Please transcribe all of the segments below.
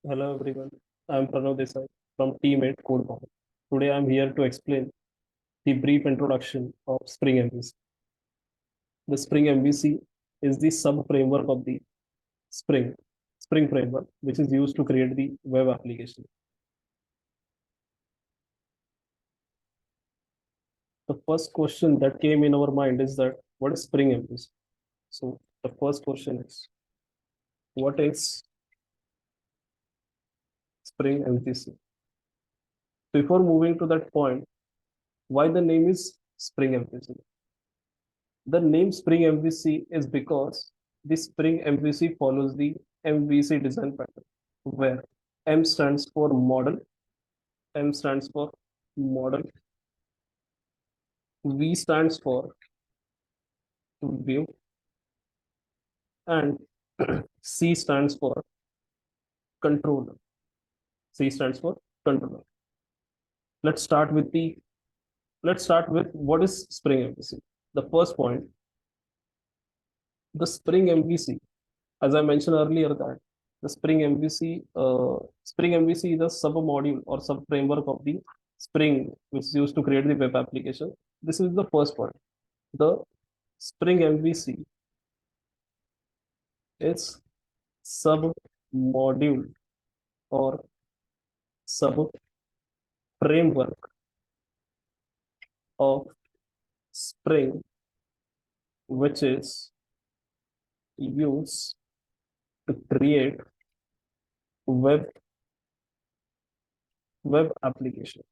Hello everyone, I am Pranav Desai from Team 8 Code Bomb. Today I am here to explain the brief introduction of Spring MVC. The Spring MVC is the sub-framework of the Spring, Spring framework, which is used to create the web application. The first question that came in our mind is that what is Spring MVC? So the first question is, what is Spring MVC? Before moving to that point, why the name is Spring MVC? The name Spring MVC is because the Spring MVC follows the MVC design pattern, where M stands for model, M stands for model, V stands for view, and C stands for controller. C stands for controller. Let's start with the let's start with what is Spring MVC. The first point, the Spring MVC, as I mentioned earlier, that the Spring MVC is a sub module or sub framework of the Spring, which is used to create the web application. This is the first point. The Spring MVC is sub module or sub framework of Spring, which is used to create web application.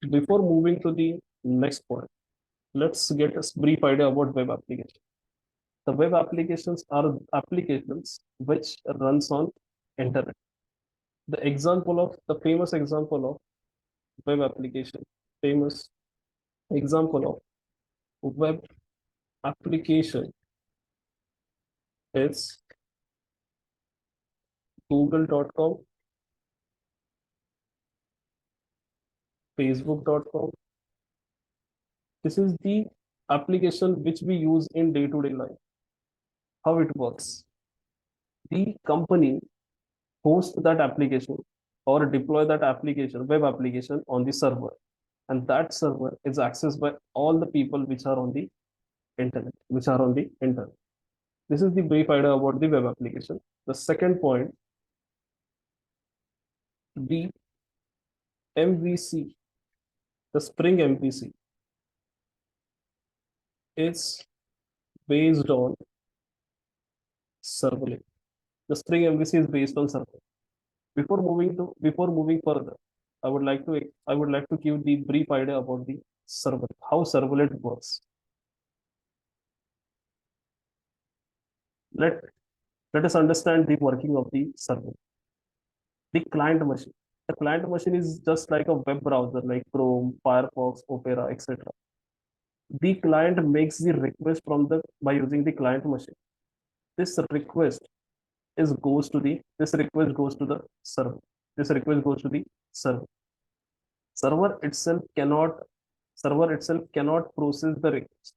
Before moving to the next point, let's get a brief idea about web application. The web applications are applications which runs on internet. The famous example of web application, famous example of web application is google.com, facebook.com. This is the application which we use in day-to-day life. How it works? The company hosts that application or deploy that application, web application on the server. And that server is accessed by all the people which are on the internet, This is the brief idea about the web application. The second point, the MVC, the Spring MVC is based on servlet. The Spring MVC is based on servlet. Before moving further, I would like to give the brief idea about the servlet, how servlet works. Let us understand the working of the server. The client machine. The client machine is just like a web browser like Chrome, Firefox, Opera, etc. The client makes the request by using the client machine. This request goes to the server. This request goes to the server. Server itself cannot process the request.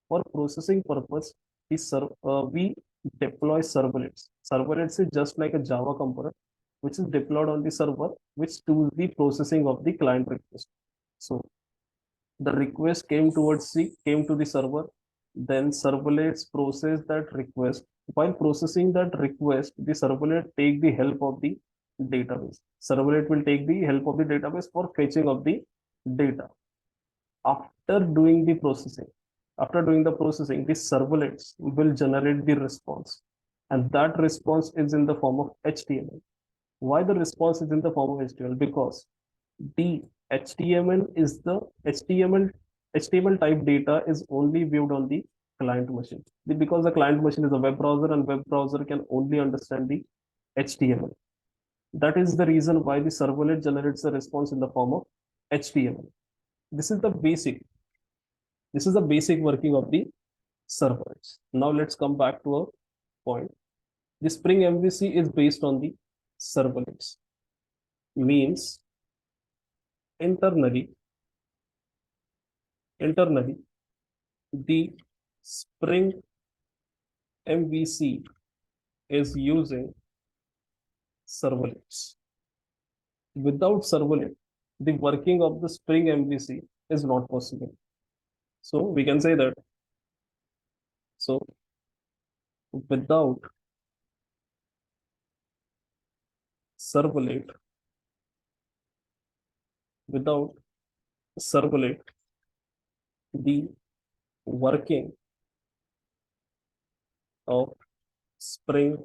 For processing purpose, we deploy servlets. Servlets is just like a Java component which is deployed on the server, which does the processing of the client request. So the request came to the server, then servlets process that request. While processing that request, the servlet take the help of the database. Servlet will take the help of the database for fetching of the data. After doing the processing, the servlets will generate the response, and that response is in the form of HTML. Why the response is in the form of HTML? Because the HTML type data is only viewed on the client machine. Because the client machine is a web browser, and web browser can only understand the HTML. That is the reason why the servlet generates the response in the form of HTML. This is the basic working of the servers. Now let's come back to a point. The Spring MVC is based on the servlets. Means internally, the Spring MVC is using servlets. Without servlet, the working of the Spring MVC is not possible. So we can say that. So without servlet, without servlet, the working of Spring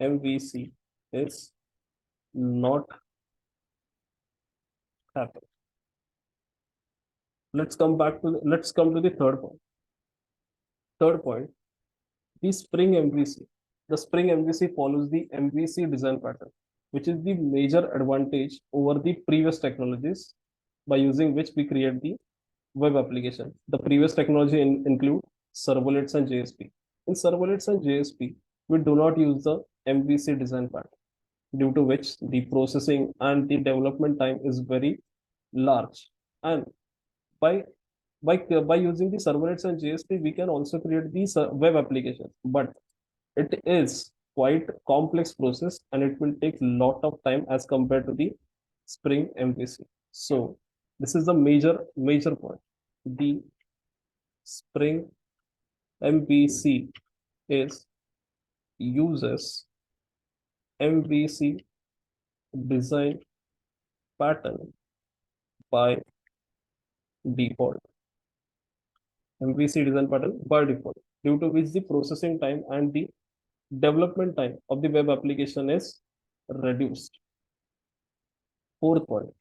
MVC is not happen. Let's come to the third point. Third point, the Spring MVC. The Spring MVC follows the MVC design pattern, which is the major advantage over the previous technologies by using which we create the web application. The previous technology include servlets and JSP. In servlets and JSP, we do not use the MVC design pattern, due to which the processing and the development time is very large. And by by using the servlets and JSP, we can also create these web applications. But it is quite complex process and it will take lot of time as compared to the Spring MVC. So this is the major point. The Spring MVC is uses MVC design pattern by default. MVC design pattern by default, due to which the processing time and the development time of the web application is reduced. Fourth point,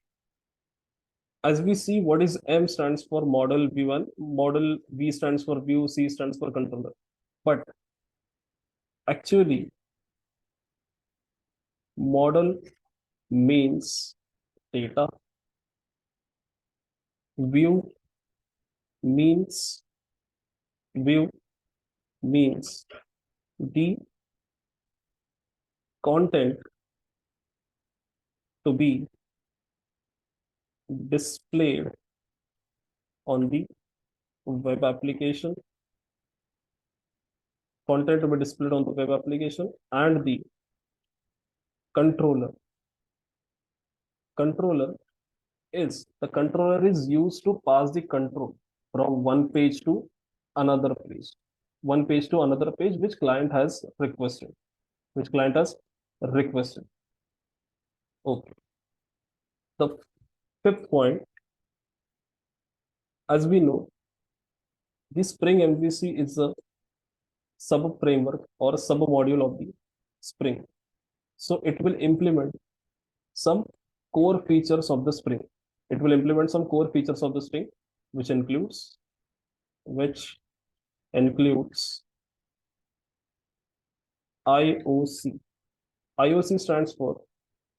as we see, what is M stands for model V1, model V stands for view, C stands for controller. But actually, model means data, view means view means the content to be displayed on the web application, content to be displayed on the web application, and the controller. Controller is used to pass the control from one page to another page, which client has requested, Okay. The fifth point, as we know, the Spring MVC is a sub framework or a sub module of the Spring. So it will implement some core features of the Spring. Which includes IOC. IOC stands for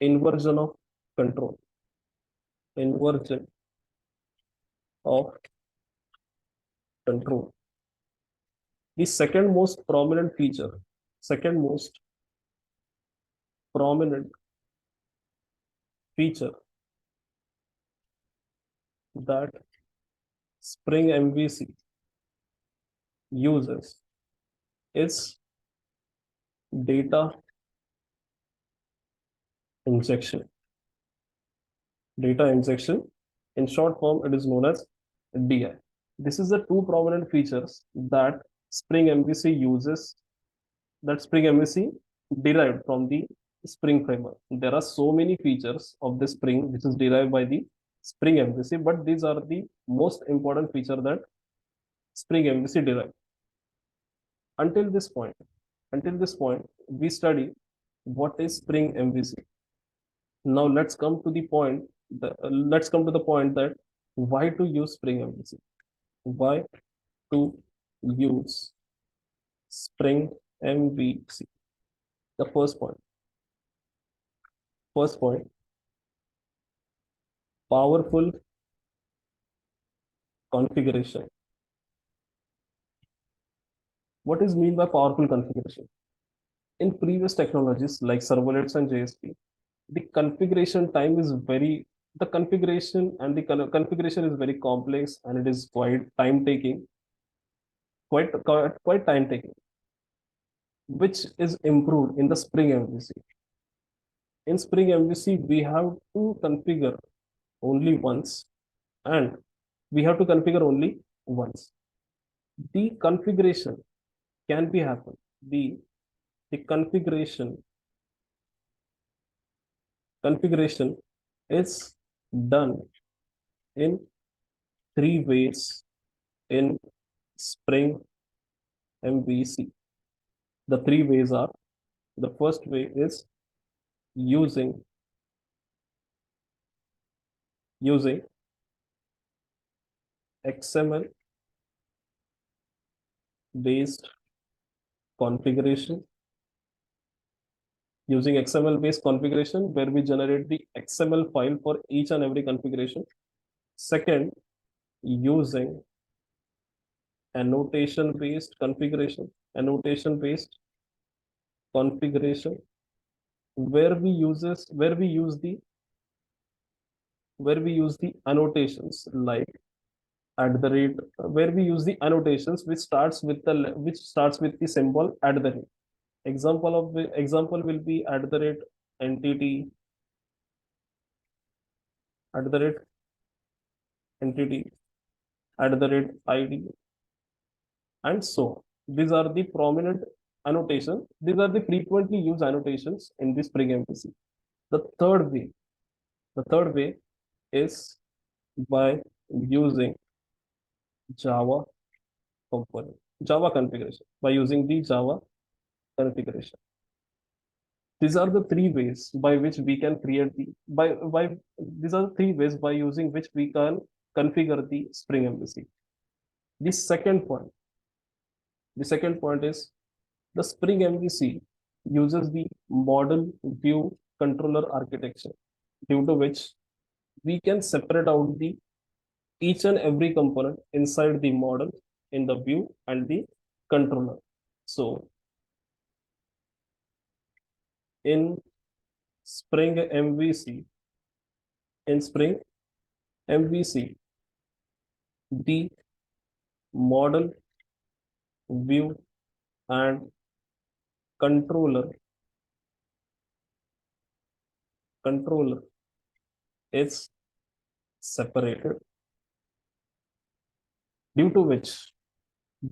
inversion of control. Inversion of control. The second most prominent feature that Spring MVC uses is data injection. In short form, it is known as DI. This is the two prominent features that Spring MVC uses, that Spring MVC derived from the Spring framework. There are so many features of the Spring which is derived by the Spring MVC, but these are the most important feature that Spring MVC derived. Until this point, we study what is Spring MVC. Now let's come to the point. That why to use Spring MVC. Why to use Spring MVC? The first point. Powerful configuration. What is mean by powerful configuration? In previous technologies like servlets and JSP, the configuration is very complex and it is quite time taking, which is improved in the Spring MVC. In Spring MVC, we have to configure only once, and we have to configure only once. The configuration can be happen. The configuration is done in three ways in Spring MVC. The three ways are: the first way is using using XML based configuration, where we generate the XML file for each and every configuration. Second, using annotation based configuration, where we use the annotations like at the rate, where we use the annotations which starts with the symbol at the rate. Example will be at the rate entity, at the rate entity, at the rate ID, and so on. These are the prominent annotation. These are the frequently used annotations in the Spring MVC. The third way, the third way is by using Java component, Java configuration, by using the Java configuration. These are the three ways by which we can create the by these are the three ways by using which we can configure the Spring MVC. The second point, the second point is the Spring MVC uses the model view controller architecture, due to which we can separate out the each and every component inside the model in the view and the controller. So in Spring MVC, in Spring MVC, the model view and controller is separated, due to which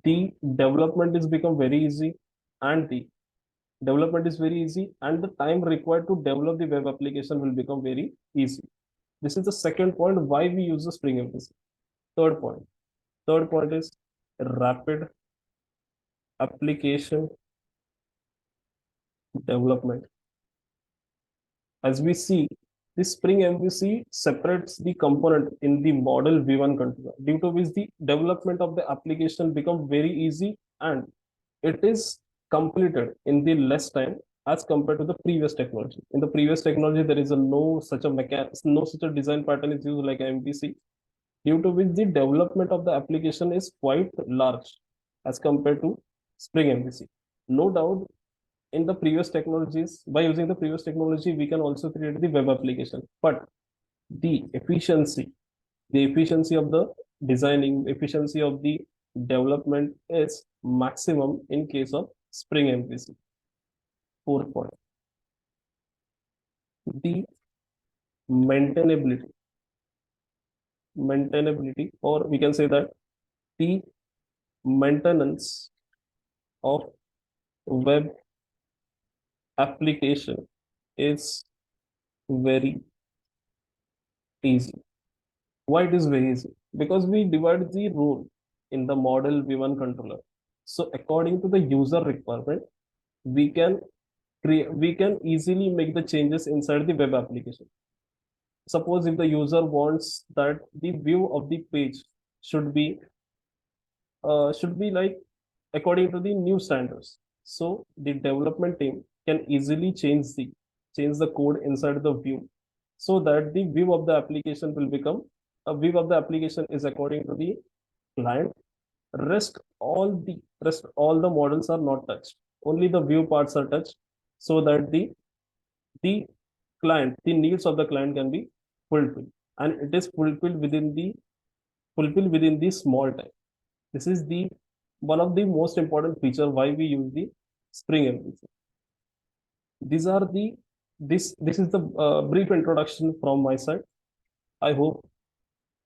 the development is become very easy, and the development is very easy and the time required to develop the web application will become very easy. This is the second point why we use the Spring MVC. Third point. Third point is rapid application development. As we see, the Spring MVC separates the component in the model V1 controller, due to which the development of the application become very easy, and it is completed in the less time as compared to the previous technology. In the previous technology, there is no such a design pattern is used like MVC, due to which the development of the application is quite large as compared to Spring MVC. No doubt, in the previous technologies, by using the previous technology, we can also create the web application. But the efficiency of the designing, efficiency of the development is maximum in case of Spring MVC. Fourth point, the maintainability, or we can say that the maintenance of web application is very easy. Why it is very easy? Because we divide the role in the model V1 controller. So according to the user requirement, we can we can easily make the changes inside the web application. Suppose if the user wants that the view of the page should be like according to the new standards. So the development team can easily change the code inside the view, so that the view of the application will become a view of the application is according to the client. Rest all the models are not touched. Only the view parts are touched, so that the the needs of the client can be fulfilled, and it is fulfilled within the small time. This is the one of the most important feature why we use the Spring MVC. These are the this is the brief introduction from my side. I hope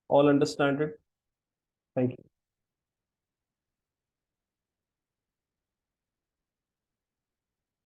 all understand it. Thank you.